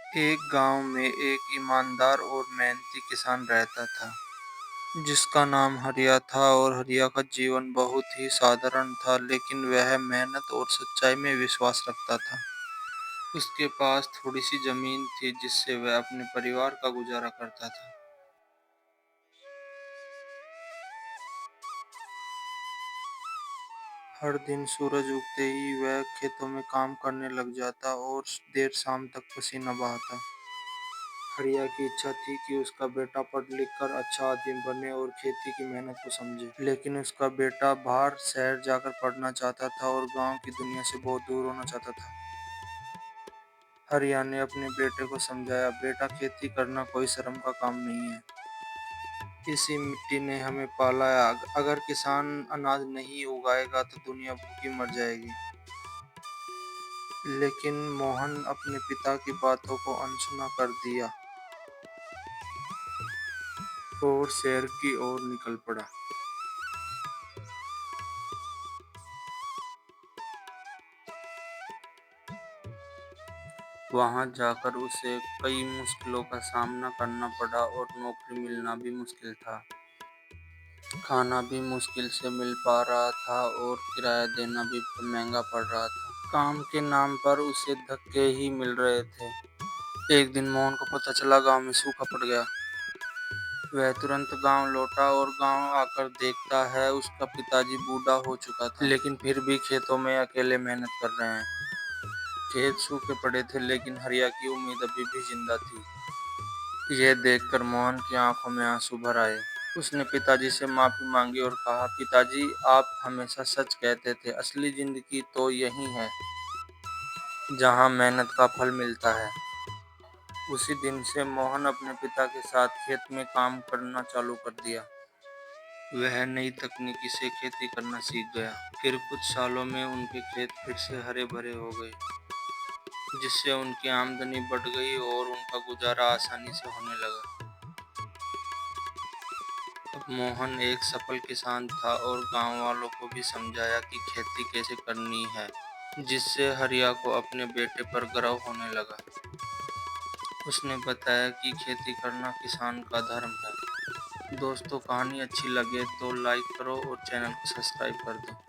एक गांव में एक ईमानदार और मेहनती किसान रहता था जिसका नाम हरिया था। और हरिया का जीवन बहुत ही साधारण था, लेकिन वह मेहनत और सच्चाई में विश्वास रखता था। उसके पास थोड़ी सी जमीन थी जिससे वह अपने परिवार का गुजारा करता था। हर दिन सूरज उगते ही वह खेतों में काम करने लग जाता और देर शाम तक पसीना बहाता। हरिया की इच्छा थी कि उसका बेटा पढ़ लिख कर अच्छा आदमी बने और खेती की मेहनत को समझे, लेकिन उसका बेटा बाहर शहर जाकर पढ़ना चाहता था और गांव की दुनिया से बहुत दूर होना चाहता था। हरिया ने अपने बेटे को समझाया, बेटा खेती करना कोई शर्म का काम नहीं है। इसी मिट्टी ने हमें पाला है। अगर किसान अनाज नहीं उगाएगा तो दुनिया भूखी मर जाएगी। लेकिन मोहन अपने पिता की बातों को अनसुना कर दिया और शहर की ओर निकल पड़ा। वहां जाकर उसे कई मुश्किलों का सामना करना पड़ा और नौकरी मिलना भी मुश्किल था। खाना भी मुश्किल से मिल पा रहा था और किराया देना भी महंगा पड़ रहा था। काम के नाम पर उसे धक्के ही मिल रहे थे। एक दिन मोहन को पता चला गांव में सूखा पड़ गया। वह तुरंत गांव लौटा और गांव आकर देखता है उसका पिताजी बूढ़ा हो चुका था, लेकिन फिर भी खेतों में अकेले मेहनत कर रहे हैं। खेत सूखे पड़े थे, लेकिन हरिया की उम्मीद अभी भी जिंदा थी। यह देखकर मोहन की आंखों में आंसू भर आए। उसने पिताजी से माफी मांगी और कहा, पिताजी आप हमेशा सच कहते थे। असली जिंदगी तो यही है जहाँ मेहनत का फल मिलता है। उसी दिन से मोहन अपने पिता के साथ खेत में काम करना चालू कर दिया। वह नई तकनीकी से खेती करना सीख गया। फिर कुछ सालों में उनके खेत फिर से हरे भरे हो गए, जिससे उनकी आमदनी बढ़ गई और उनका गुजारा आसानी से होने लगा। अब मोहन एक सफल किसान था और गांव वालों को भी समझाया कि खेती कैसे करनी है, जिससे हरिया को अपने बेटे पर गर्व होने लगा। उसने बताया कि खेती करना किसान का धर्म है। दोस्तों, कहानी अच्छी लगे तो लाइक करो और चैनल को सब्सक्राइब कर दो।